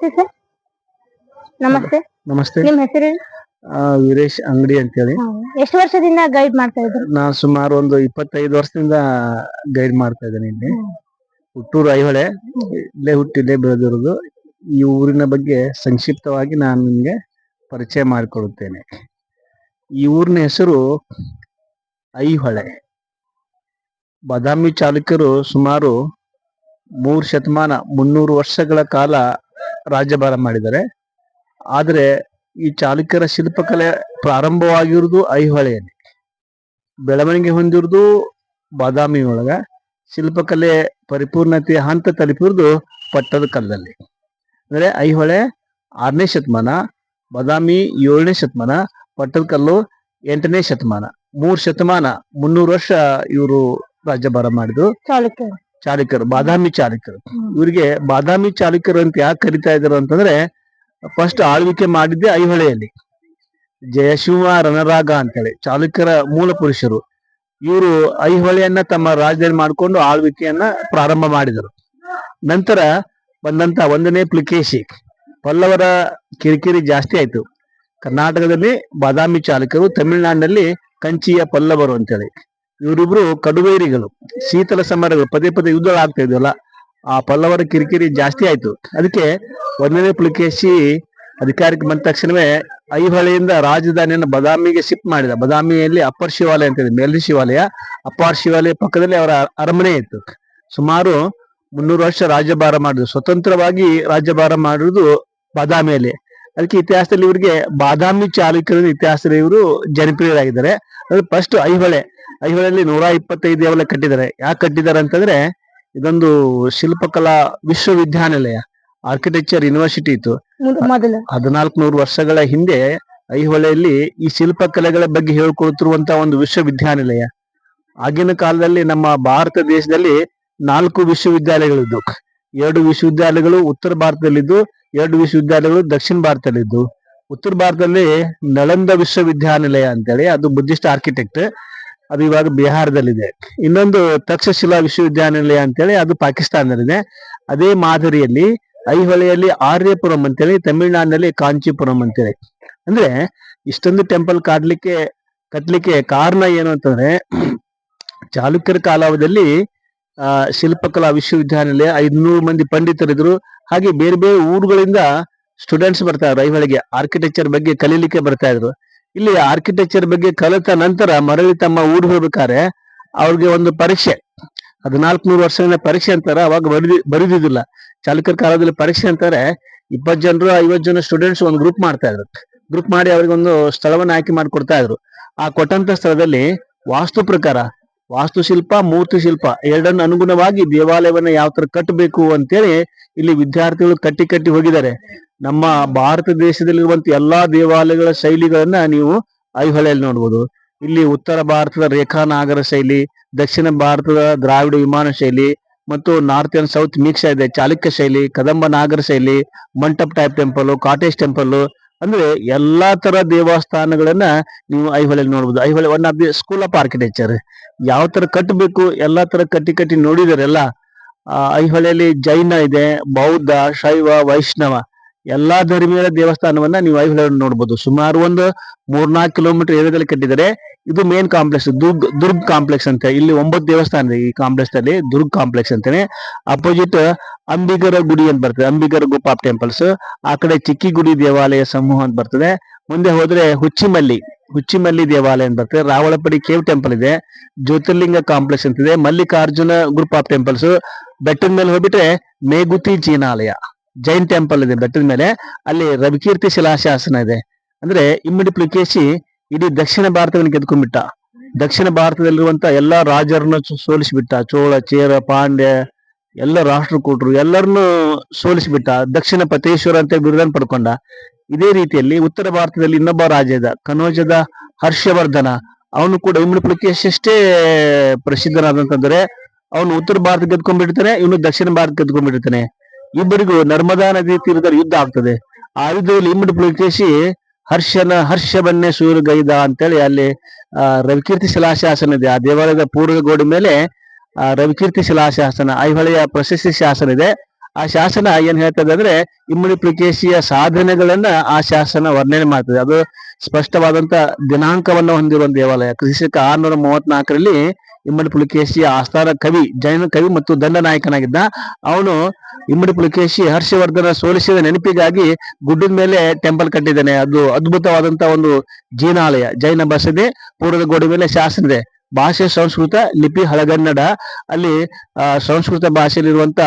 ನಮಸ್ತೆ ಸರ್. ನಮಸ್ತೆ. ನಮಸ್ತೆ. ನಿಮ್ ಹೆಸರು? ವೀರೇಶ್ ಅಂಗಡಿ ಅಂತೇಳಿ. ಎಷ್ಟು ವರ್ಷದಿಂದ ಗೈಡ್ ಮಾಡ್ತಾ ಇದ್ದೀರಿ? ನಾ ಸುಮಾರು ಒಂದು 25 ವರ್ಷದಿಂದ ಗೈಡ್ ಮಾಡ್ತಾ ಇದ್ದೇನೆ. ಇಲ್ಲಿ ಹುಟ್ಟೂರು ಐಹೊಳೆ, ಇಲ್ಲೇ ಹುಟ್ಟಿ ಇಲ್ಲೇ ಬೆಳೆದಿರೋದು. ಈ ಊರಿನ ಬಗ್ಗೆ ಸಂಕ್ಷಿಪ್ತವಾಗಿ ನಾನು ನಿಮಗೆ ಪರಿಚಯ ಮಾಡಿಕೊಡುತ್ತೇನೆ. ಈ ಊರಿನ ಹೆಸರು ಐಹೊಳೆ. ಬಾದಾಮಿ ಚಾಲುಕ್ಯರು ಸುಮಾರು 3 ಶತಮಾನ 300 ವರ್ಷಗಳ ಕಾಲ ರಾಜ್ಯಭಾರ ಮಾಡಿದ್ದಾರೆ. ಆದರೆ ಈ ಚಾಲುಕ್ಯರ ಶಿಲ್ಪಕಲೆ ಪ್ರಾರಂಭವಾಗಿರುವುದು ಐಹೊಳೆಯಲ್ಲಿ, ಬೆಳವಣಿಗೆ ಹೊಂದಿರುವುದು ಬಾದಾಮಿ ಒಳಗ, ಶಿಲ್ಪಕಲೆ ಪರಿಪೂರ್ಣತೆಯ ಹಂತ ತಲುಪಿರುವುದು ಪಟ್ಟದಕಲ್ಲಲ್ಲಿ. ಅಂದ್ರೆ ಐಹೊಳೆ 6ನೇ ಶತಮಾನ, ಬಾದಾಮಿ 7ನೇ ಶತಮಾನ, ಪಟ್ಟದಕಲ್ಲು 8ನೇ ಶತಮಾನ. 3 ಶತಮಾನ 300 ವರ್ಷ ಇವರು ರಾಜ್ಯಭಾರ ಮಾಡಿದ್ರು ಚಾಲುಕ್ಯರು, ಬಾದಾಮಿ ಚಾಲುಕ್ಯರು. ಇವರಿಗೆ ಬಾದಾಮಿ ಚಾಲುಕ್ಯರು ಅಂತ ಯಾಕೆ ಕರಿತಾ ಇದ್ರು ಅಂತಂದ್ರೆ, ಫಸ್ಟ್ ಆಳ್ವಿಕೆ ಮಾಡಿದ್ದೆ ಐಹೊಳೆಯಲ್ಲಿ. ಜಯಶಿವ ರಣರಾಗ ಅಂತೇಳಿ ಚಾಲುಕ್ಯರ ಮೂಲ ಪುರುಷರು ಇವರು ಐಹೊಳೆಯನ್ನ ತಮ್ಮ ರಾಜಧಾನಿ ಮಾಡಿಕೊಂಡು ಆಳ್ವಿಕೆಯನ್ನ ಪ್ರಾರಂಭ ಮಾಡಿದರು. ನಂತರ ಬಂದಂತ 1ನೇ ಪುಲಿಕೇಶಿ, ಪಲ್ಲವರ ಕಿರಿಕಿರಿ ಜಾಸ್ತಿ ಆಯ್ತು. ಕರ್ನಾಟಕದಲ್ಲಿ ಬಾದಾಮಿ ಚಾಲುಕ್ಯರು, ತಮಿಳುನಾಡಿನಲ್ಲಿ ಕಂಚಿಯ ಪಲ್ಲವರು ಅಂತೇಳಿ ಇವರಿಬ್ರು ಕಡುವೈರಿಗಳು. ಶೀತಲ ಸಮರಗಳು, ಪದೇ ಪದೇ ಯುದ್ಧ ಆಗ್ತಾ ಇದ್ವಲ್ಲ, ಆ ಪಲ್ಲವರ ಕಿರಿಕಿರಿ ಜಾಸ್ತಿ ಆಯ್ತು. ಅದಕ್ಕೆ 1ನೇ ಪುಲಿಕೇಶಿ ಅಧಿಕಾರಕ್ಕೆ ಬಂದ ತಕ್ಷಣವೇ ಐಹೊಳೆಯಿಂದ ರಾಜಧಾನಿಯನ್ನು ಬಾದಾಮಿಗೆ ಶಿಫ್ಟ್ ಮಾಡಿದ. ಬಾದಾಮಿಯಲ್ಲಿ ಅಪ್ಪರ್ ಶಿವಾಲಯ ಅಂತ ಇದೆ, ಮೇಲ್ರಿ ಶಿವಾಲಯ. ಅಪ್ಪಾರ್ ಶಿವಾಲಯ ಪಕ್ಕದಲ್ಲಿ ಅವರ ಅರಮನೆ ಇತ್ತು. ಸುಮಾರು 300 ವರ್ಷ ರಾಜ್ಯಭಾರ ಮಾಡಿದ್ರು. ಸ್ವತಂತ್ರವಾಗಿ ರಾಜ್ಯಭಾರ ಮಾಡಿರುವುದು ಬಾದಾಮಿಯಲ್ಲಿ. ಅದಕ್ಕೆ ಇತಿಹಾಸದಲ್ಲಿ ಇವರಿಗೆ ಬಾದಾಮಿ ಚಾಲುಕ್ಯರ ಇತಿಹಾಸದಲ್ಲಿ ಇವರು ಜನಪ್ರಿಯರಾಗಿದ್ದಾರೆ. ಅದು ಫಸ್ಟ್ ಐಹೊಳೆಯಲ್ಲಿ 125 ದೇವಾಲಯ ಕಟ್ಟಿದ್ದಾರೆ. ಯಾಕೆ ಕಟ್ಟಿದ್ದಾರೆ ಅಂತಂದ್ರೆ, ಇದೊಂದು ಶಿಲ್ಪಕಲಾ ವಿಶ್ವವಿದ್ಯಾನಿಲಯ, ಆರ್ಕಿಟೆಕ್ಚರ್ ಯೂನಿವರ್ಸಿಟಿ ಇತ್ತು. 1400 ವರ್ಷಗಳ ಹಿಂದೆ ಐಹೊಳೆಯಲ್ಲಿ ಈ ಶಿಲ್ಪಕಲೆಗಳ ಬಗ್ಗೆ ಹೇಳ್ಕೊಳ್ತಿರುವಂತಹ ಒಂದು ವಿಶ್ವವಿದ್ಯಾನಿಲಯ. ಆಗಿನ ಕಾಲದಲ್ಲಿ ನಮ್ಮ ಭಾರತ ದೇಶದಲ್ಲಿ 4 ವಿಶ್ವವಿದ್ಯಾಲಯಗಳಿದ್ದು. 2 ವಿಶ್ವವಿದ್ಯಾಲಯಗಳು ಉತ್ತರ ಭಾರತದಲ್ಲಿದ್ದು, 2 ವಿಶ್ವವಿದ್ಯಾಲಯಗಳು ದಕ್ಷಿಣ ಭಾರತದಲ್ಲಿದ್ದು. ಉತ್ತರ ಭಾರತದಲ್ಲಿ ನಳಂದ ವಿಶ್ವವಿದ್ಯಾನಿಲಯ ಅಂತೇಳಿ, ಅದು ಬುದ್ಧಿಸ್ಟ್ ಆರ್ಕಿಟೆಕ್ಟ್, ಅದು ಇವಾಗ ಬಿಹಾರದಲ್ಲಿದೆ. ಇನ್ನೊಂದು ತಕ್ಷಶಿಲಾ ವಿಶ್ವವಿದ್ಯಾನಿಲಯ ಅಂತೇಳಿ, ಅದು ಪಾಕಿಸ್ತಾನದಲ್ಲಿದೆ. ಅದೇ ಮಾದರಿಯಲ್ಲಿ ಐಹೊಳೆಯಲ್ಲಿ ಆರ್ಯಪುರಂ ಅಂತೇಳಿ, ತಮಿಳುನಾಡಿನಲ್ಲಿ ಕಾಂಚೀಪುರಂ ಅಂತೇಳಿ. ಅಂದ್ರೆ ಇಷ್ಟೊಂದು ಟೆಂಪಲ್ ಕಟ್ಲಿಕ್ಕೆ ಕಾರಣ ಏನು ಅಂತಂದ್ರೆ, ಚಾಲುಕ್ಯರ ಕಾಲಾವಧಿಯಲ್ಲಿ ಶಿಲ್ಪಕಲಾ ವಿಶ್ವವಿದ್ಯಾನಿಲಯ 500 ಮಂದಿ ಪಂಡಿತರಿದ್ರು. ಹಾಗೆ ಬೇರೆ ಬೇರೆ ಊರುಗಳಿಂದ ಸ್ಟೂಡೆಂಟ್ಸ್ ಬರ್ತಾ ಇದ್ರು ಐಹೊಳೆಗೆ, ಆರ್ಕಿಟೆಕ್ಚರ್ ಬಗ್ಗೆ ಕಲೀಲಿಕ್ಕೆ ಬರ್ತಾ ಇದ್ರು. ಇಲ್ಲಿ ಆರ್ಕಿಟೆಕ್ಚರ್ ಬಗ್ಗೆ ಕಲಿತ ನಂತರ ಮರಳಿ ತಮ್ಮ ಊರು ಹೋಗ್ಬೇಕಾದ್ರೆ ಅವ್ರಿಗೆ ಒಂದು ಪರೀಕ್ಷೆ, 1400 ವರ್ಷಗಳ ಪರೀಕ್ಷೆ ಅಂತಾರೆ. ಅವಾಗ ಬರೀದಿದ್ದಿಲ್ಲ. ಚಾಲುಕ್ಯರ ಕಾಲದಲ್ಲಿ ಪರೀಕ್ಷೆ ಅಂತಾರೆ. 20 ಜನರು 50 ಜನ ಸ್ಟೂಡೆಂಟ್ಸ್ ಒಂದು ಗ್ರೂಪ್ ಮಾಡ್ತಾ ಇದ್ರು. ಗ್ರೂಪ್ ಮಾಡಿ ಅವ್ರಿಗೆ ಒಂದು ಸ್ಥಳವನ್ನು ಆಯ್ಕೆ ಮಾಡಿ ಕೊಡ್ತಾ ಇದ್ರು. ಆ ಕೊಟ್ಟಂತ ಸ್ಥಳದಲ್ಲಿ ವಾಸ್ತು ಪ್ರಕಾರ, ವಾಸ್ತುಶಿಲ್ಪ, ಮೂರ್ತಿ ಶಿಲ್ಪ ಎರಡನ್ನು ಅನುಗುಣವಾಗಿ ದೇವಾಲಯವನ್ನ ಯಾವ ತರ ಕಟ್ಟಬೇಕು ಅಂತೇಳಿ ಇಲ್ಲಿ ವಿದ್ಯಾರ್ಥಿಗಳು ಕಟ್ಟಿ ಹೋಗಿದ್ದಾರೆ. ನಮ್ಮ ಭಾರತ ದೇಶದಲ್ಲಿರುವಂತ ಎಲ್ಲಾ ದೇವಾಲಯಗಳ ಶೈಲಿಗಳನ್ನ ನೀವು ಐಹೊಳೆಯಲ್ಲಿ ನೋಡ್ಬೋದು. ಇಲ್ಲಿ ಉತ್ತರ ಭಾರತದ ರೇಖಾನಾಗರ ಶೈಲಿ, ದಕ್ಷಿಣ ಭಾರತದ ದ್ರಾವಿಡ ವಿಮಾನ ಶೈಲಿ ಮತ್ತು ನಾರ್ತ್ ಅಂಡ್ ಸೌತ್ ಮಿಕ್ಸ್ ಇದೆ. ಚಾಲುಕ್ಯ ಶೈಲಿ, ಕದಂಬ ನಾಗರ ಶೈಲಿ, mandap type temple, cottage temple, ಅಂದ್ರೆ ಎಲ್ಲಾ ತರ ದೇವಸ್ಥಾನಗಳನ್ನ ನೀವು ಐಹೊಳೆಯಲ್ಲಿ ನೋಡ್ಬೋದು. Aihole one of the school of architecture. ಯಾವ ತರ ಕಟ್ಟಬೇಕು ಎಲ್ಲಾ ತರ ಕಟ್ಟಿ ನೋಡಿದಾರೆಲ್ಲ. ಐಹೊಳೆಯಲ್ಲಿ ಜೈನ ಇದೆ, ಬೌದ್ಧ, ಶೈವ, ವೈಷ್ಣವ ಎಲ್ಲಾ ಧರ್ಮೀಯ ದೇವಸ್ಥಾನವನ್ನ ನೀವು ಐಹೊಳೆಯಲ್ಲಿ ನೋಡ್ಬೋದು. ಸುಮಾರು ಒಂದು 3-4 ಕಿಲೋಮೀಟರ್ ಏರಿಯಾದಲ್ಲಿ ಕಟ್ಟಿದ್ದಾರೆ. ಇದು ಮೇನ್ ಕಾಂಪ್ಲೆಕ್ಸ್, ದುರ್ಗ್ ಕಾಂಪ್ಲೆಕ್ಸ್ ಅಂತ. ಇಲ್ಲಿ 9 ದೇವಸ್ಥಾನ ಇದೆ ಈ ಕಾಂಪ್ಲೆಕ್ಸ್ ಅಲ್ಲಿ, ದುರ್ಗ್ ಕಾಂಪ್ಲೆಕ್ಸ್ ಅಂತಾನೆ. ಅಪೋಸಿಟ್ ಅಂಬಿಗರ ಗುಡಿ ಅಂತ ಬರ್ತದೆ, ಅಂಬಿಗರ ಗ್ರೂಪ್ ಆಫ್ ಟೆಂಪಲ್ಸ್. ಆ ಕಡೆ ಚಿಕ್ಕಿಗುಡಿ ದೇವಾಲಯ ಸಮೂಹ ಅಂತ ಬರ್ತದೆ. ಮುಂದೆ ಹೋದ್ರೆ ಹುಚ್ಚಿಮಲ್ಲಿ ದೇವಾಲಯ ಅಂತ ಬರ್ತದೆ. ರಾವಳಪಡಿ ಕೇವ್ ಟೆಂಪಲ್ ಇದೆ. ಜ್ಯೋತಿರ್ಲಿಂಗ ಕಾಂಪ್ಲೆಕ್ಸ್ ಅಂತಿದೆ. Mallikarjuna group of temples. ಬೆಟ್ಟದ ಮೇಲೆ ಹೋಗ್ಬಿಟ್ರೆ ಮೇಗುತಿ ಚೀನಾಲಯ, ಜೈನ್ ಟೆಂಪಲ್ ಇದೆ ಬೆಟ್ಟದ ಮೇಲೆ. ಅಲ್ಲಿ ರವಿಕೀರ್ತಿ ಶಿಲಾಶಾಸನ ಇದೆ. ಅಂದ್ರೆ ಇಮ್ಮಡಿ ಪುಲಿಕೇಶಿ ಇಡೀ ದಕ್ಷಿಣ ಭಾರತವನ್ನು ಗೆದ್ಕೊಂಡ್ಬಿಟ್ಟ. ದಕ್ಷಿಣ ಭಾರತದಲ್ಲಿರುವಂತ ಎಲ್ಲಾ ರಾಜರನ್ನ ಸೋಲಿಸಿಬಿಟ್ಟ. ಚೋಳ, ಚೇರ, ಪಾಂಡ್ಯ ಎಲ್ಲ ರಾಷ್ಟ್ರಕೂಟರು ಎಲ್ಲರನ್ನು ಸೋಲಿಸಿಬಿಟ್ಟ. ದಕ್ಷಿಣ ಪತೇಶ್ವರ ಅಂತ ಬಿರುದನ್ನು ಪಡ್ಕೊಂಡ. ಇದೇ ರೀತಿಯಲ್ಲಿ ಉತ್ತರ ಭಾರತದಲ್ಲಿ ಇನ್ನೊಬ್ಬ ರಾಜ ಇದ್ದ, ಕನೋಜದ ಹರ್ಷವರ್ಧನ. ಅವನು ಕೂಡ ಇಮ್ಮಡಿ ಪುಲಿಕೇಶಿ ಅಷ್ಟೇ ಪ್ರಸಿದ್ಧನಾದಂತಂದ್ರೆ, ಅವನು ಉತ್ತರ ಭಾರತ ಗೆದ್ಕೊಂಡ್ಬಿಡ್ತಾನೆ, ಇವನು ದಕ್ಷಿಣ ಭಾರತ ಗೆದ್ಕೊಂಡ್ಬಿಡ್ತಾನೆ. ಇಬ್ಬರಿಗೂ ನರ್ಮದಾ ನದಿ ತೀರದಲ್ಲಿ ಯುದ್ಧ ಆಗ್ತದೆ. ಆ ಯುದ್ಧದಲ್ಲಿ ಇಮ್ಮಡಿ ಪುಲಿಕೇಶಿ ಹರ್ಷವನ್ನೇ ಸೂರುಗೈದ ಅಂತೇಳಿ ಅಲ್ಲಿ ರವಿಕೀರ್ತಿ ಶಿಲಾಶಾಸನ ಇದೆ. ಆ ದೇವಾಲಯದ ಪೂರ್ವ ಗೋಡೆ ಮೇಲೆ ರವಿಕೀರ್ತಿ ಶಿಲಾಶಾಸನ, ಐಹೊಳೆಯ ಪ್ರಶಸ್ತಿ ಶಾಸನ ಇದೆ. ಆ ಶಾಸನ ಏನ್ ಹೇಳ್ತದೆ ಅಂದ್ರೆ ಇಮ್ಮಡಿ ಪುಲಿಕೇಶಿಯ ಸಾಧನೆಗಳನ್ನ ಆ ಶಾಸನ ವರ್ಣನೆ ಮಾಡ್ತದೆ. ಅದು ಸ್ಪಷ್ಟವಾದಂತ ದಿನಾಂಕವನ್ನ ಹೊಂದಿರುವ ದೇವಾಲಯ. ಕ್ರಿಸ್ತಕ 634ರಲ್ಲಿ ಇಮ್ಮಡಿ ಪುಲಿಕೇಶಿಯ ಆಸ್ಥಾನ ಕವಿ, ಜೈನ ಕವಿ ಮತ್ತು ದಂಡನಾಯಕನಾಗಿದ್ದ. ಅವನು ಇಮ್ಮಡಿ ಪುಲಿಕೇಶಿ ಹರ್ಷವರ್ಧನ ಸೋಲಿಸಿದ ನೆನಪಿಗಾಗಿ ಗುಡ್ಡದ ಮೇಲೆ ಟೆಂಪಲ್ ಕಟ್ಟಿದ್ದಾನೆ. ಅದು ಅದ್ಭುತವಾದಂತ ಒಂದು ಜೀನಾಲಯ, ಜೈನ ಬಸದಿ. ಪೂರ್ವದ ಗೋಡೆ ಮೇಲೆ ಶಾಸನ ಇದೆ. ಭಾಷೆ ಸಂಸ್ಕೃತ, ಲಿಪಿ ಹಳಗನ್ನಡ. ಅಲ್ಲಿ ಸಂಸ್ಕೃತ ಭಾಷೆಯಲ್ಲಿರುವಂತ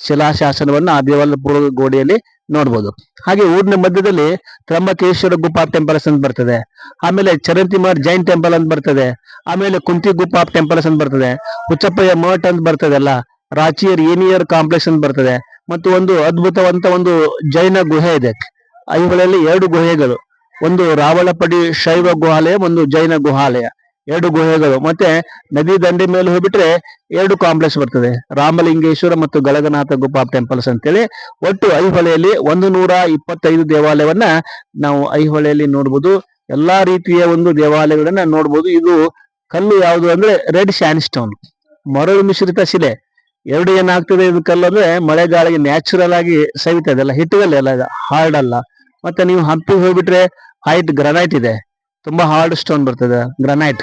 ಶಿಲಾಶಾಸನವನ್ನ ಆ ದೇವಾಲಯದ ಪೂರ್ವದ ಗೋಡೆಯಲ್ಲಿ ನೋಡ್ಬೋದು. ಹಾಗೆ ಊರಿನ ಮಧ್ಯದಲ್ಲಿ ತ್ರಂಬಕೇಶ್ವರ ಗುಫಾ ಟೆಂಪಲ್ಸ್ ಅಂತ ಬರ್ತದೆ. ಆಮೇಲೆ ಚರಂತಿಮಾರ್ ಜೈನ್ ಟೆಂಪಲ್ ಅಂತ ಬರ್ತದೆ. ಆಮೇಲೆ ಕುಂತಿ ಗುಫಾ ಟೆಂಪಲ್ಸ್ ಅಂತ ಬರ್ತದೆ. ಹುಚ್ಚಪ್ಪಯ್ಯ ಮಠ ಅಂತ ಬರ್ತದಲ್ಲ, ರಾಚಿಯರ್ ಏನಿಯರ್ ಕಾಂಪ್ಲೆಕ್ಸ್ ಅಂತ ಬರ್ತದೆ. ಮತ್ತು ಒಂದು ಅದ್ಭುತವಂತ ಒಂದು ಜೈನ ಗುಹೆ ಇದೆ. ಐಹೊಳೆಯಲ್ಲಿ 2 ಗುಹೆಗಳು, ಒಂದು ರಾವಳಪಡಿ ಶೈವ ಗುಹಾಲಯ, ಒಂದು ಜೈನ ಗುಹಾಲಯ, 2 ಗುಹೆಗಳು. ಮತ್ತೆ ನದಿ ದಂಡೆ ಮೇಲೆ ಹೋಗ್ಬಿಟ್ರೆ 2 ಕಾಂಪ್ಲೆಕ್ಸ್ ಬರ್ತದೆ, ರಾಮಲಿಂಗೇಶ್ವರ ಮತ್ತು ಗಳಗನಾಥ ಗುಫಾ ಟೆಂಪಲ್ಸ್ ಅಂತೇಳಿ. ಒಟ್ಟು ಐಹೊಳೆಯಲ್ಲಿ 125 ದೇವಾಲಯವನ್ನ ನಾವು ಐಹೊಳೆಯಲ್ಲಿ ನೋಡ್ಬೋದು. ಎಲ್ಲಾ ರೀತಿಯ ಒಂದು ದೇವಾಲಯಗಳನ್ನ ನೋಡ್ಬೋದು. ಇದು ಕಲ್ಲು ಯಾವುದು ಅಂದ್ರೆ ರೆಡ್ ಸ್ಯಾಂಡ್ ಸ್ಟೋನ್, ಮರಳು ಮಿಶ್ರಿತ ಶಿಲೆ. 2 ಏನಾಗ್ತದೆ ಇದು ಕಲ್ಲು ಅಂದ್ರೆ ಮಳೆಗಾಳಿಗೆ ನ್ಯಾಚುರಲ್ ಆಗಿ ಸವಿತದೆ ಅಲ್ಲ, ಹಿಟ್ಟುಗಲ್ಲು ಅಲ್ಲ, ಇದು ಹಾರ್ಡ್ ಅಲ್ಲ. ಮತ್ತೆ ನೀವು ಹಂಪಿಗೆ ಹೋಗ್ಬಿಟ್ರೆ ವೈಟ್ ಗ್ರಾನೈಟ್ ಇದೆ, ತುಂಬಾ ಹಾರ್ಡ್ ಸ್ಟೋನ್ ಬರ್ತದೆ ಗ್ರಾನೈಟ್.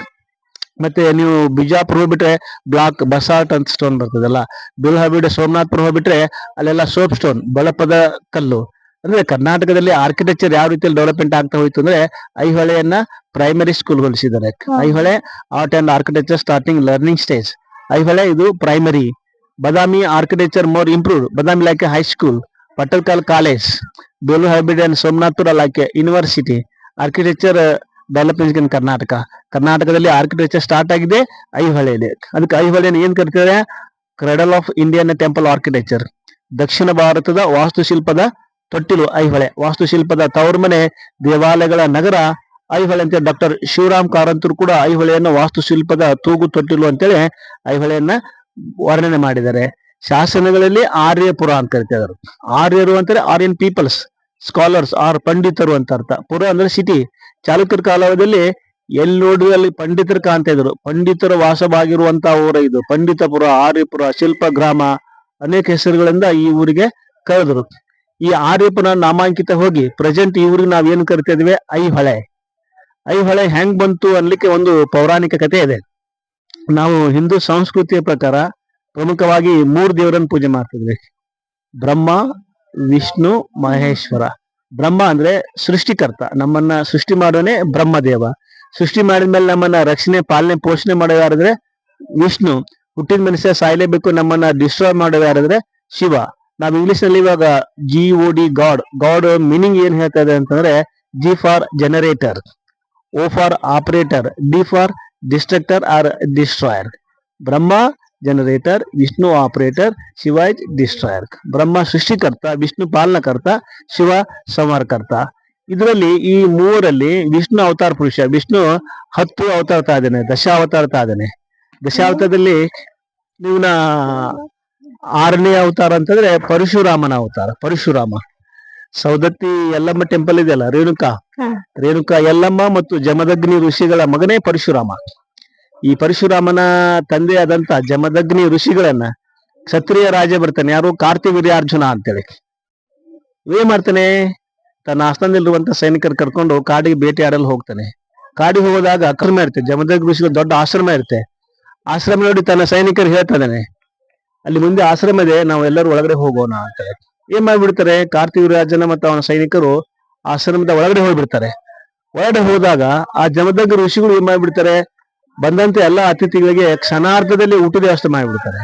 ಮತ್ತೆ ನೀವು ಬಿಜಾಪುರ ಹೋಗ್ಬಿಟ್ರೆ ಬ್ಲಾಕ್ ಬಸಾಲ್ಟ್ ಅಂತ ಸ್ಟೋನ್ ಬರ್ತದಲ್ಲ. ಬಿಲ್ಹಬಿಡ ಸೋಮನಾಥ್ಪುರ ಹೋಗ್ಬಿಟ್ರೆ ಅಲ್ಲೆಲ್ಲ ಸೋಪ್ ಸ್ಟೋನ್, ಬಳಪದ ಕಲ್ಲು. ಅಂದ್ರೆ ಕರ್ನಾಟಕದಲ್ಲಿ ಆರ್ಕಿಟೆಕ್ಚರ್ ಯಾವ ರೀತಿಯಲ್ಲಿ ಡೆವಲಪ್ಮೆಂಟ್ ಆಗ್ತಾ ಹೋಯ್ತು ಅಂದ್ರೆ ಐಹೊಳೆಯನ್ನ ಪ್ರೈಮರಿ ಸ್ಕೂಲ್ ಹೋಲಿಸಿದ್ದಾರೆ. Aihole art and architecture starting learning stage. Aihole ಇದು primary. Badami architecture more improved, Badami like high school. Pattadakal college. Beluhalli and Somanathpura like university. Architecture development in Karnataka. ಕರ್ನಾಟಕದಲ್ಲಿ ಆರ್ಕಿಟೆಕ್ಚರ್ ಸ್ಟಾರ್ಟ್ ಆಗಿದೆ ಐಹೊಳೆಯಲ್ಲಿ. ಅದಕ್ಕೆ ಐಹೊಳೆಯನ್ನು ಏನ್ ಕರಿತಾರೆ? Cradle of Indian temple architecture. ದಕ್ಷಿಣ ಭಾರತದ ವಾಸ್ತುಶಿಲ್ಪದ ತೊಟ್ಟಿಲು ಐಹೊಳೆ. ವಾಸ್ತುಶಿಲ್ಪದ ತವರ್ಮನೆ, ದೇವಾಲಯಗಳ ನಗರ ಐಹೊಳೆ ಅಂತ ಡಾಕ್ಟರ್ ಶಿವರಾಮ್ ಕಾರಂತರು ಕೂಡ ಐಹೊಳೆಯನ್ನು ವಾಸ್ತುಶಿಲ್ಪದ ತೂಗು ತೊಟ್ಟಿಲು ಅಂತೇಳಿ ಐಹೊಳೆಯನ್ನ ವರ್ಣನೆ ಮಾಡಿದ್ದಾರೆ. ಶಾಸನಗಳಲ್ಲಿ ಆರ್ಯಪುರ ಅಂತ ಕರಿತಿದ್ದಾರೆ. ಆರ್ಯರು ಅಂತಾರೆ ಆರ್ಯನ್ ಪೀಪಲ್ಸ್, ಸ್ಕಾಲರ್ಸ್ ಆರ್ ಪಂಡಿತರು ಅಂತ ಅರ್ಥ. ಪುರ ಅಂದ್ರೆ ಸಿಟಿ. ಚಾಲುಕ್ಯರ ಕಾಲದಲ್ಲಿ ಎಲ್ಲಿ ನೋಡಿದ್ರು ಅಲ್ಲಿ ಪಂಡಿತರು ಕಾಣ್ತಾ ಇದ್ರು. ಪಂಡಿತರ ವಾಸವಾಗಿರುವಂತಹ ಊರ ಇದು ಪಂಡಿತಪುರ, ಆರ್ಯಪುರ, ಶಿಲ್ಪ ಗ್ರಾಮ, ಅನೇಕ ಹೆಸರುಗಳಿಂದ ಈ ಊರಿಗೆ ಕರೆದರು. ಈ ಆರ್ಯಪುರ ನಾಮಾಂಕಿತ ಹೋಗಿ ಪ್ರೆಸೆಂಟ್ ಈ ಊರಿಗೆ ನಾವೇನು ಕರಿತಾ ಇದ್ವಿ? ಐಹೊಳೆ. ಐಹೊಳೆ ಹೆಂಗ್ ಬಂತು ಅನ್ಲಿಕ್ಕೆ ಒಂದು ಪೌರಾಣಿಕ ಕಥೆ ಇದೆ. ನಾವು ಹಿಂದೂ ಸಂಸ್ಕೃತಿಯ ಪ್ರಕಾರ ಪ್ರಮುಖವಾಗಿ 3 ದೇವರನ್ನು ಪೂಜೆ ಮಾಡ್ತಿದ್ವಿ: ಬ್ರಹ್ಮ, ವಿಷ್ಣು, ಮಹೇಶ್ವರ. ಬ್ರಹ್ಮ ಅಂದ್ರೆ ಸೃಷ್ಟಿಕರ್ತ, ನಮ್ಮನ್ನ ಸೃಷ್ಟಿ ಮಾಡೋನೆ ಬ್ರಹ್ಮದೇವ. ಸೃಷ್ಟಿ ಮಾಡಿದ್ಮೇಲೆ ನಮ್ಮನ್ನ ರಕ್ಷಣೆ, ಪಾಲನೆ, ಪೋಷಣೆ ಮಾಡೋದು ಯಾರಾದ್ರೆ ವಿಷ್ಣು. ಹುಟ್ಟಿದ ಮನುಷ್ಯ ಸಾಯ್ಲೇಬೇಕು, ನಮ್ಮನ್ನ ಡಿಸ್ಟ್ರಾಯ್ ಮಾಡೋದು ಯಾರಾದ್ರೆ ಶಿವ. ನಾವ್ ಇಂಗ್ಲಿಷ್ ನಲ್ಲಿ ಇವಾಗ GOD ಗಾಡ್. ಗಾಡ್ ಮೀನಿಂಗ್ ಏನ್ ಹೇಳ್ತಾ ಇದೆ ಅಂತಂದ್ರೆ G for generator, O for operator, D for destructor or destroyer. Brahma generator, Vishnu operator, Shiva is destroyer. Brahma ಸೃಷ್ಟಿಕರ್ತ, ವಿಷ್ಣು ಪಾಲನಕರ್ತ, ಶಿವ ಸಂಹಾರಕರ್ತ. ಇದರಲ್ಲಿ ಈ 3ರಲ್ಲಿ ವಿಷ್ಣು ಅವತಾರ ಪುರುಷ. ವಿಷ್ಣು 10 ಅವತಾರ ತಾಯಿದ್ದಾನೆ, ದಶಾವತಾರ ತಾಯಿದ್ದಾನೆ. ದಶಾವತಾರದಲ್ಲಿ ನೀವ್ನ 6ನೇ ಅವತಾರ ಅಂತಂದ್ರೆ ಪರಶುರಾಮನ ಅವತಾರ. ಪರಶುರಾಮ. ಸೌದತ್ತಿ ಯಲ್ಲಮ್ಮ ಟೆಂಪಲ್ ಇದೆಯಲ್ಲ, ರೇಣುಕಾ ಯಲ್ಲಮ್ಮ ಮತ್ತು ಜಮದಗ್ನಿ ಋಷಿಗಳ ಮಗನೇ ಪರಶುರಾಮ. ಈ ಪರಶುರಾಮನ ತಂದೆಯಾದಂತ ಜಮದಗ್ನಿ ಋಷಿಗಳನ್ನ ಕ್ಷತ್ರಿಯ ರಾಜ ಬರ್ತಾನೆ, ಯಾರು? ಕಾರ್ತಿವೀರ್ಯಾರ್ಜುನ ಅಂತೇಳಿ. ಏನ್ ಮಾಡ್ತಾನೆ? ತನ್ನ ಆಸ್ಥಾನದಲ್ಲಿರುವಂತ ಸೈನಿಕರು ಕರ್ಕೊಂಡು ಕಾಡಿಗೆ ಬೇಟೆಯಾಡಲು ಹೋಗ್ತಾನೆ. ಕಾಡಿಗೆ ಹೋದಾಗ ಆಶ್ರಮ ಇರುತ್ತೆ, ಜಮದಗ್ನಿ ಋಷಿಗಳ ದೊಡ್ಡ ಆಶ್ರಮ ಇರುತ್ತೆ. ಆಶ್ರಮ ನೋಡಿ ತನ್ನ ಸೈನಿಕರು ಹೇಳ್ತಾ ಇದ್ದಾನೆ, ಅಲ್ಲಿ ಮುಂದೆ ಆಶ್ರಮ ಇದೆ, ನಾವು ಎಲ್ಲರೂ ಒಳಗಡೆ ಹೋಗೋಣ ಅಂತ. ಏನ್ ಮಾಡ್ಬಿಡ್ತಾರೆ? ಕಾರ್ತಿವೀರ್ಯಾರ್ಜುನ ಮತ್ತು ಅವನ ಸೈನಿಕರು ಆಶ್ರಮದ ಒಳಗಡೆ ಹೋಗ್ಬಿಡ್ತಾರೆ. ಒಳಗಡೆ ಹೋದಾಗ ಆ ಜಮದಗ್ನಿ ಋಷಿಗಳು ಏನ್ ಮಾಡ್ಬಿಡ್ತಾರೆ? ಬಂದಂತೆ ಎಲ್ಲಾ ಅತಿಥಿಗಳಿಗೆ ಕ್ಷಣಾರ್ಧದಲ್ಲಿ ಊಟದ ವ್ಯವಸ್ಥೆ ಮಾಡಿಬಿಡ್ತಾರೆ.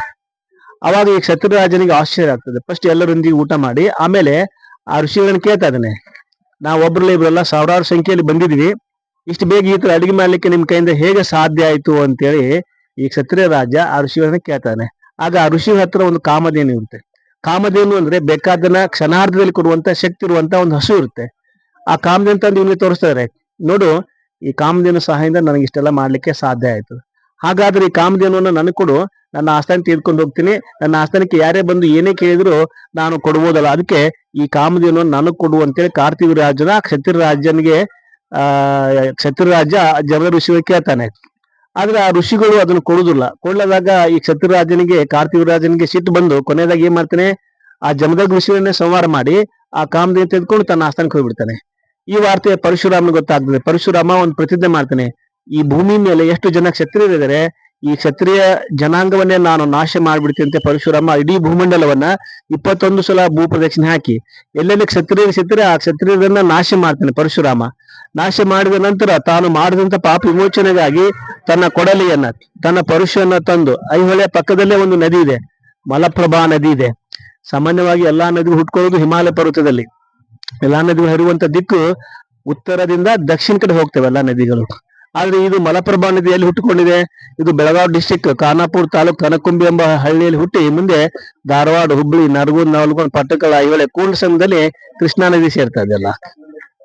ಅವಾಗ ಈ ಕ್ಷತ್ರಿಯರಾಜನಿಗೆ ಆಶ್ಚರ್ಯ ಆಗ್ತದೆ. ಫಸ್ಟ್ ಎಲ್ಲರೊಂದಿಗೆ ಊಟ ಮಾಡಿ ಆಮೇಲೆ ಆ ಋಷಿಗಳನ್ನ ಕೇಳ್ತಾ ಇದ್ದಾನೆ, ನಾವು ಒಬ್ರಲ್ಲ ಇಬ್ರಲ್ಲ ಸಾವಿರಾರು ಸಂಖ್ಯೆಯಲ್ಲಿ ಬಂದಿದ್ವಿ, ಇಷ್ಟು ಬೇಗ ಈ ತರ ಅಡಿಗೆ ಮಾಡ್ಲಿಕ್ಕೆ ನಿಮ್ ಕೈಯಿಂದ ಹೇಗೆ ಸಾಧ್ಯ ಆಯ್ತು ಅಂತೇಳಿ ಈ ಕ್ಷತ್ರಿಯ ರಾಜ ಆ ಋಷಿಗಳನ್ನ ಕೇಳ್ತಾನೆ. ಆಗ ಆ ಋಷಿ ಹತ್ರ ಒಂದು ಕಾಮಧೇನು ಇರುತ್ತೆ. ಕಾಮಧೇನು ಅಂದ್ರೆ ಬೇಕಾದನ್ನ ಕ್ಷಣಾರ್ಧದಲ್ಲಿ ಕೊಡುವಂತ ಶಕ್ತಿ ಇರುವಂತ ಒಂದು ಹಸು ಇರುತ್ತೆ. ಆ ಕಾಮಧೇನು ತಂದು ಇವನಿಗೆ ತೋರಿಸ್ತಾರೆ, ನೋಡು ಈ ಕಾಮಧೇನು ಸಹಾಯದಿಂದ ನನಗೆ ಇಷ್ಟೆಲ್ಲ ಮಾಡ್ಲಿಕ್ಕೆ ಸಾಧ್ಯ ಆಯ್ತು. ಹಾಗಾದ್ರೆ ಈ ಕಾಮಧೇನುವನ್ನು ನನಗೆ ಕೊಡು, ನನ್ನ ಆಸ್ಥಾನಕ್ಕೆ ತೆಗೆದುಕೊಂಡು ಹೋಗ್ತೀನಿ. ನನ್ನ ಆಸ್ಥಾನಕ್ಕೆ ಯಾರೇ ಬಂದು ಏನೇ ಕೇಳಿದ್ರು ನಾನು ಕೊಡ್ಬೋದಲ್ಲ, ಅದಕ್ಕೆ ಈ ಕಾಮಧೇನುವನ್ನು ನನಗೆ ಕೊಡು ಅಂತೇಳಿ ಕಾರ್ತಿವೀರ್ಯಾರ್ಜುನ ಕ್ಷತ್ರಿಯ ರಾಜ ಜಮದ ಋಷಿಗಳು ಕೇಳ್ತಾನೆ. ಆದ್ರೆ ಆ ಋಷಿಗಳು ಅದನ್ನು ಕೊಡುದಿಲ್ಲ. ಕೊಳ್ಳದಾಗ ಈ ಕ್ಷತ್ರಿಯರಾಜನಿಗೆ, ಕಾರ್ತಿವೀರ್ಯಾರ್ಜನಿಗೆ ಸಿಟ್ಟು ಬಂದು ಕೊನೆಯದಾಗ ಏನ್ ಮಾಡ್ತಾನೆ? ಆ ಜಮದಗ್ನಿ ಋಷಿಯನ್ನೇ ಸಂಹಾರ ಮಾಡಿ ಆ ಕಾಮಧೇನು ತೆಗೆದುಕೊಂಡು ತನ್ನ ಆಸ್ಥಾನಕ್ಕೆ ಹೋಗ್ಬಿಡ್ತಾನೆ. ಈ ವಾರ್ತೆ ಪರಶುರಾಮನ ಗೊತ್ತಾಗ್ತದೆ. ಪರಶುರಾಮ ಒಂದು ಪ್ರತಿಜ್ಞೆ ಮಾಡ್ತಾನೆ, ಈ ಭೂಮಿ ಮೇಲೆ ಎಷ್ಟು ಜನ ಕ್ಷತ್ರಿಯರಿದ್ದಾರೆ, ಈ ಕ್ಷತ್ರಿಯ ಜನಾಂಗವನ್ನೇ ನಾನು ನಾಶ ಮಾಡ್ಬಿಡ್ತೀನಿ ಅಂತ ಪರಶುರಾಮ ಇಡೀ ಭೂಮಂಡಲವನ್ನ 21 ಸಲ ಭೂ ಪ್ರದಕ್ಷಿಣೆ ಹಾಕಿ ಎಲ್ಲೆಲ್ಲಿ ಕ್ಷತ್ರಿಯರು ಸಿಗ್ತಾರೆ ಆ ಕ್ಷತ್ರಿಯರನ್ನ ನಾಶ ಮಾಡ್ತಾನೆ ಪರಶುರಾಮ. ನಾಶ ಮಾಡಿದ ನಂತರ ತಾನು ಮಾಡಿದಂತ ಪಾಪ ವಿಮೋಚನೆಗಾಗಿ ತನ್ನ ಕೊಡಲಿಯನ್ನ, ತನ್ನ ಪರಶುವನ್ನ ತಂದು ಐಹೊಳೆ ಪಕ್ಕದಲ್ಲೇ ಒಂದು ನದಿ ಇದೆ, ಮಲಪ್ರಭಾ ನದಿ ಇದೆ. ಸಾಮಾನ್ಯವಾಗಿ ಎಲ್ಲಾ ನದಿಗಳು ಹುಟ್ಕೊಳ್ಳೋದು ಹಿಮಾಲಯ ಪರ್ವತದಲ್ಲಿ. ಎಲ್ಲಾ ನದಿಗಳು ಹರಿಯುವಂತ ದಿಕ್ಕು ಉತ್ತರದಿಂದ ದಕ್ಷಿಣ ಕಡೆ ಹೋಗ್ತವೆ ಎಲ್ಲಾ ನದಿಗಳು. ಆದ್ರೆ ಇದು ಮಲಪ್ರಭಾ ನದಿಯಲ್ಲಿ ಹುಟ್ಟುಕೊಂಡಿದೆ. ಇದು ಬೆಳಗಾವಿ ಡಿಸ್ಟಿಕ್ ಖಾನಾಪುರ ತಾಲೂಕ್ ಕನಕುಂಬಿ ಎಂಬ ಹಳ್ಳಿಯಲ್ಲಿ ಹುಟ್ಟಿ ಮುಂದೆ ಧಾರವಾಡ, ಹುಬ್ಬಳ್ಳಿ, ನರಗುಂದ, ನವಲಗುಂದ, ಪಟ್ಟಕಳ, ಐಹೊಳೆ, ಕೂರ್ಣ ಸಂಘದಲ್ಲಿ ಕೃಷ್ಣಾ ನದಿ ಸೇರ್ತಾ ಇದೆಲ್ಲ.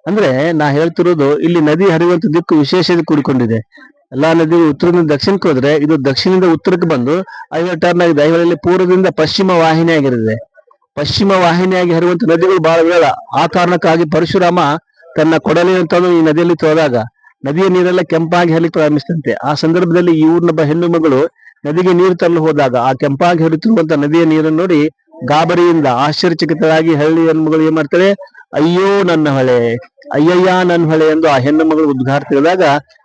ಅಂದ್ರೆ ನಾ ಹೇಳ್ತಿರೋದು ಇಲ್ಲಿ ನದಿ ಹರಿಯುವಂತ ದಿಕ್ಕು ವಿಶೇಷತೆ ಕೂಡಿಕೊಂಡಿದೆ. ಎಲ್ಲಾ ನದಿ ಉತ್ತರದಿಂದ ದಕ್ಷಿಣಕ್ಕೆ ಹೋದ್ರೆ ಇದು ದಕ್ಷಿಣದಿಂದ ಉತ್ತರಕ್ಕೆ ಬಂದು ಐಹೊಳೆ ಟರ್ನ್ ಆಗಿದೆ. ಐಹೊಳೆಯಲ್ಲಿ ಪೂರ್ವದಿಂದ ಪಶ್ಚಿಮ ವಾಹಿನಿಯಾಗಿರುತ್ತೆ. ಪಶ್ಚಿಮ ವಾಹಿನಿಯಾಗಿ ಹರಿಯುವಂತ ನದಿಗಳು ಬಹಳ ವಿರಳ. ಆ ಕಾರಣಕ್ಕಾಗಿ ಪರಶುರಾಮ ತನ್ನ ಕೊಡಲಿಯಂತಂದು ಈ ನದಿಯಲ್ಲಿ ತೊಳೆದಾಗ ನದಿಯ ನೀರೆಲ್ಲ ಕೆಂಪಾಗಿ ಹರಿಲಿಕ್ಕೆ ಪ್ರಾರಂಭಿಸ್ತಂತೆ. ಆ ಸಂದರ್ಭದಲ್ಲಿ ಈ ಊರಿನೊಬ್ಬ ಹೆಣ್ಣು ಮಗಳು ನದಿಗೆ ನೀರು ತರಲು ಹೋದಾಗ ಆ ಕೆಂಪಾಗಿ ಹರಿಯುತ್ತಿರುವಂತ ನದಿಯ ನೀರನ್ನು ನೋಡಿ ಗಾಬರಿಯಿಂದ ಆಶ್ಚರ್ಯಚಕಿತರಾಗಿ ಹಳ್ಳಿ ಹೆಣ್ಣು ಮಗಳು ಏನ್ ಮಾಡ್ತಾರೆ, ಅಯ್ಯೋ ನನ್ನ ಹೊಳೆ, ಅಯ್ಯಯ್ಯ ನನ್ನ ಹೊಳೆ ಎಂದು ಆ ಹೆಣ್ಣು ಮಗಳು ಉದ್ಗಾರ ತೆಗೆದಾಗ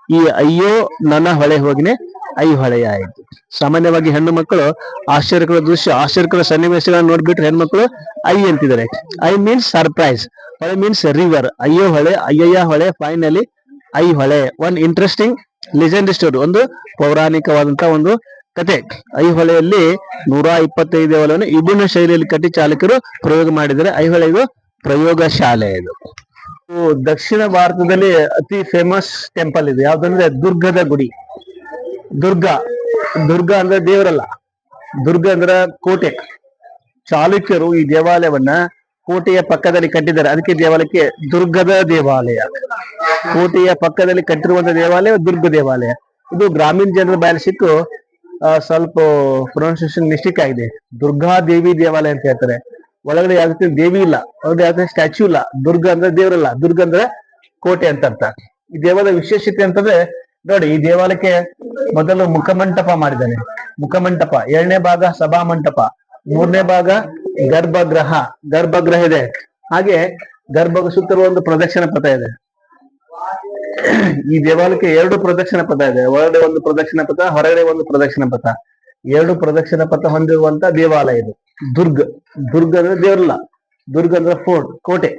ಈ ಅಯ್ಯೋ ನನ್ನ ಹೊಳೆ ಹೋಗಿನೇ ಐಹೊಳೆಯ ಆಯಿತು. ಸಾಮಾನ್ಯವಾಗಿ ಹೆಣ್ಣು ಮಕ್ಕಳು ಆಶ್ಚರ್ಯಕರ ದೃಶ್ಯ, ಆಶ್ಚರ್ಯಕರ ಸನ್ನಿವೇಶಗಳನ್ನ ನೋಡ್ಬಿಟ್ರೆ ಹೆಣ್ಮಕ್ಳು ಐ ಅಂತಿದ್ದಾರೆ. ಐ ಮೀನ್ಸ್ ಸರ್ಪ್ರೈಸ್, ಹೊಳೆ ಮೀನ್ಸ್ ರಿವರ್. ಅಯ್ಯೋ ಹೊಳೆ, ಅಯ್ಯಯ್ಯ ಹೊಳೆ, finally Aihole. One interesting legend story, ಒಂದು ಪೌರಾಣಿಕವಾದಂತಹ ಒಂದು ಕತೆ. ಐಹೊಳೆಯಲ್ಲಿ 125 ದೇವಾಲಯವನ್ನು ವಿಭಿನ್ನ ಶೈಲಿಯಲ್ಲಿ ಕಟ್ಟಿ ಚಾಲಕರು ಪ್ರಯೋಗ ಮಾಡಿದರೆ ಐಹೊಳೆ ಇದು ಪ್ರಯೋಗ ಶಾಲೆ. ಇದು ದಕ್ಷಿಣ ಭಾರತದಲ್ಲಿ ಅತಿ ಫೇಮಸ್ ಟೆಂಪಲ್ ಇದೆ. ಯಾವ್ದಂದ್ರೆ ದುರ್ಗದ ಗುಡಿ. ದುರ್ಗ ಅಂದ್ರೆ ದೇವರಲ್ಲ, ದುರ್ಗ ಅಂದ್ರೆ ಕೋಟೆ. ಚಾಲುಕ್ಯರು ಈ ದೇವಾಲಯವನ್ನ ಕೋಟೆಯ ಪಕ್ಕದಲ್ಲಿ ಕಟ್ಟಿದ್ದಾರೆ. ಅದಕ್ಕೆ ದೇವಾಲಯಕ್ಕೆ ದುರ್ಗದ ದೇವಾಲಯ. ಕೋಟೆಯ ಪಕ್ಕದಲ್ಲಿ ಕಟ್ಟಿರುವಂತ ದೇವಾಲಯ ದುರ್ಗ ದೇವಾಲಯ. ಇದು ಗ್ರಾಮೀಣ ಜನರ ಬಾಯಲ್ಲಿ ಸಿಕ್ಕು ಸ್ವಲ್ಪ ಪ್ರೊನೌನ್ಸಿಯೇಷನ್ ಮಿಸ್ಟೇಕ್ ಆಗಿದೆ. ದುರ್ಗಾ ದೇವಿ ದೇವಾಲಯ ಅಂತ ಹೇಳ್ತಾರೆ. ಒಳಗಡೆ ಯಾವ್ದು ದೇವಿ ಇಲ್ಲ, ಒಳಗಡೆ ಯಾವ್ದು ಸ್ಟ್ಯಾಚ್ಯೂ ಇಲ್ಲ. ದುರ್ಗ ಅಂದ್ರೆ ದೇವರಲ್ಲ, ದುರ್ಗ ಅಂದ್ರೆ ಕೋಟೆ ಅಂತ ಅರ್ಥ. ಈ ದೇವಾಲಯದ ವಿಶೇಷತೆ ಅಂತಂದ್ರೆ ನೋಡಿ, ಈ ದೇವಾಲಯಕ್ಕೆ ಮೊದಲು ಮುಖಮಂಟಪ ಮಾಡಿದ್ದಾನೆ. ಮುಖಮಂಟಪ, 2ನೇ ಭಾಗ ಸಭಾ ಮಂಟಪ, 3ನೇ ಭಾಗ ಗರ್ಭಗೃಹ ಇದೆ. ಹಾಗೆ ಗರ್ಭ ಸುತ್ತಲೂ ಒಂದು ಪ್ರದಕ್ಷಿಣ ಪಥ ಇದೆ. ಈ ದೇವಾಲಯಕ್ಕೆ 2 ಪ್ರದಕ್ಷಿಣ ಪಥ ಇದೆ. ಒಳಗಡೆ ಒಂದು ಪ್ರದಕ್ಷಿಣ ಪಥ, ಹೊರಗಡೆ ಒಂದು ಪ್ರದಕ್ಷಿಣ ಪಥ. 2 ಪ್ರದಕ್ಷಿಣ ಪಥ ಹೊಂದಿರುವಂತ ದೇವಾಲಯ ಇದು. ದುರ್ಗ ಅಂದ್ರೆ ದೇವರಲ್ಲ, ದುರ್ಗ ಅಂದ್ರೆ ಫೋರ್ಟ್, ಕೋಟೆ.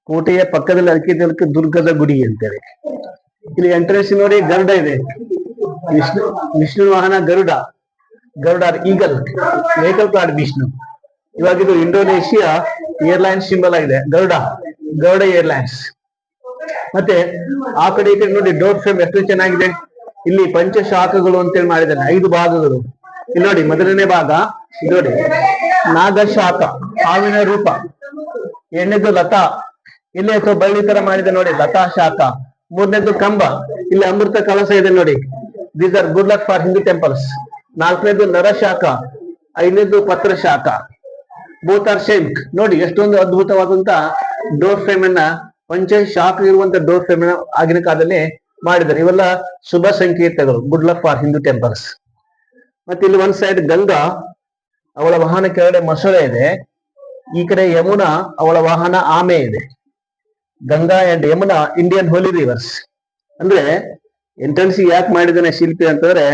ಕೋಟೆಯ ಪಕ್ಕದಲ್ಲಿ ಅದಕ್ಕೆ ದುರ್ಗದ ಗುಡಿ ಅಂತೇಳಿ. ಇಲ್ಲಿ ಎಂಟ್ರೆನ್ಸ್ ನೋಡಿ ಗರುಡ ಇದೆ. ವಿಷ್ಣು ವಾಹನ Garuda eagle, vehicle card Vishnu. ಇವಾಗ ಇದು ಇಂಡೋನೇಷಿಯಾ ಏರ್ಲೈನ್ಸ್ ಸಿಂಬಲ್ ಆಗಿದೆ, ಗರುಡ ಏರ್ಲೈನ್ಸ್. ಮತ್ತೆ ಆ ಕಡೆ ಈ ಕಡೆ ನೋಡಿ ಡೋರ್ ಫ್ರೇಮ್ ಎಷ್ಟು ಚೆನ್ನಾಗಿದೆ. ಇಲ್ಲಿ ಪಂಚಶಾಖಗಳು ಅಂತೇಳಿ ಮಾಡಿದ್ದಾನೆ, 5 ಭಾಗಗಳು. ಇಲ್ಲಿ ನೋಡಿ, ಮೊದಲನೇ ಭಾಗ ನೋಡಿ ನಾಗಶಾಖ, ಹಾವಿನ ರೂಪ. 2ನೇದು ಲತಾ, ಇಲ್ಲಿ ಅಥವಾ ಬಳ್ಳಿ ತರ ಮಾಡಿದೆ ನೋಡಿ, ಲತಾ ಶಾಖ. 3ನೇದು ಕಂಬ, ಇಲ್ಲಿ ಅಮೃತ ಕಲಶ ಇದೆ ನೋಡಿ. These are good luck for Hindu temples. 4ನೇದು ನರಶಾಖ, 5ನೇದು ಪತ್ರ ಶಾಖ. Both are same. ನೋಡಿ ಎಷ್ಟೊಂದು ಅದ್ಭುತವಾದಂತ ಡೋರ್ ಫ್ರೇಮ್ ಅನ್ನ, ಪಂಚಶಾಖ ಇರುವಂತ ಡೋರ್ ಫ್ರೇಮ್ ಅನ್ನ ಆಗಿನ ಕಾಲದಲ್ಲಿ ಮಾಡಿದ್ದಾರೆ. ಇವೆಲ್ಲ ಶುಭ ಸಂಕೇತಗಳು, good luck for Hindu temples. ಮತ್ತೆ ಇಲ್ಲಿ ಒಂದ್ ಸೈಡ್ ಗಂಗಾ, ಅವಳ ವಾಹನ ಕೆಳಗಡೆ ಮೊಸಳೆ ಇದೆ. ಈ ಕಡೆ ಯಮುನಾ, ಅವಳ ವಾಹನ ಆಮೆ ಇದೆ. Ganga and Yamuna Indian holy rivers. ಅಂದ್ರೆ ಎಂಟ್ರೆನ್ಸ್ ಯಾಕೆ ಮಾಡಿದ್ದಾನೆ ಶಿಲ್ಪಿ ಅಂತಂದ್ರೆ,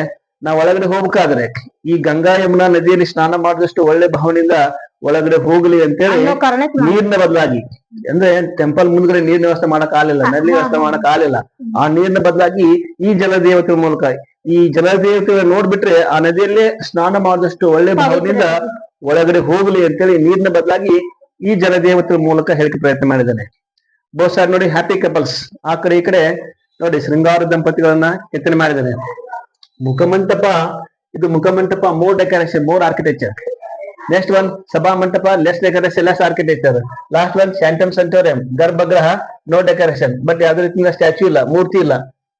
ನಾವು ಒಳಗಡೆ ಹೋಗ್ಬೇಕಾದ್ರೆ ಈ ಗಂಗಾ ಯಮುನಾ ನದಿಯಲ್ಲಿ ಸ್ನಾನ ಮಾಡಿದಷ್ಟು ಒಳ್ಳೆ ಭಾವನೆಯಿಂದ ಒಳಗಡೆ ಹೋಗ್ಲಿ ಅಂತೇಳಿ ನೀರಿನ ಬದಲಾಗಿ, ಅಂದ್ರೆ ಟೆಂಪಲ್ ಮುಂದ್ಗಡೆ ನೀರಿನ ವ್ಯವಸ್ಥೆ ಮಾಡಕ್ ಆಗಲಿಲ್ಲ, ನಲ್ಲಿ ವ್ಯವಸ್ಥೆ ಮಾಡಕ್ ಆಗಲಿಲ್ಲ. ಆ ನೀರಿನ ಬದಲಾಗಿ ಈ ಜಲದೇವತೆ ಮೂಲಕ, ಈ ಜಲದೇವತೆ ನೋಡ್ಬಿಟ್ರೆ ಆ ನದಿಯಲ್ಲೇ ಸ್ನಾನ ಮಾಡಿದಷ್ಟು ಒಳ್ಳೆ ಭಾವನೆಯಿಂದ ಒಳಗಡೆ ಹೋಗ್ಲಿ ಅಂತೇಳಿ ನೀರಿನ ಬದಲಾಗಿ ಈ ಜಲದೇವತೆ ಮೂಲಕ ಹೇಳಿಕೆ ಪ್ರಯತ್ನ ಮಾಡಿದ್ದಾನೆ. ಬಹುಶಃ ನೋಡಿ ಹ್ಯಾಪಿ ಕಪಲ್ಸ್. ಆ ಕಡೆ ಈ ಕಡೆ ನೋಡಿ ಶೃಂಗಾರ ದಂಪತಿಗಳನ್ನ ಕೆತ್ತನೆ ಮಾಡಿದ್ದಾನೆ. ಮುಖಮಂಟಪ, ಇದು ಮುಖಮಂಟಪ, more decoration, more architecture. Next one ಸಭಾ ಮಂಟಪ, less decoration, less architecture. Last one sanctum sanctorum, ಗರ್ಭಗೃಹ, ನೋ ಡೆಕೋರೇಷನ್. ಬಟ್ ಯಾವ್ದು ರೀತಿಯಿಂದ ಸ್ಟ್ಯಾಚ್ಯೂ ಇಲ್ಲ, ಮೂರ್ತಿ ಇಲ್ಲ.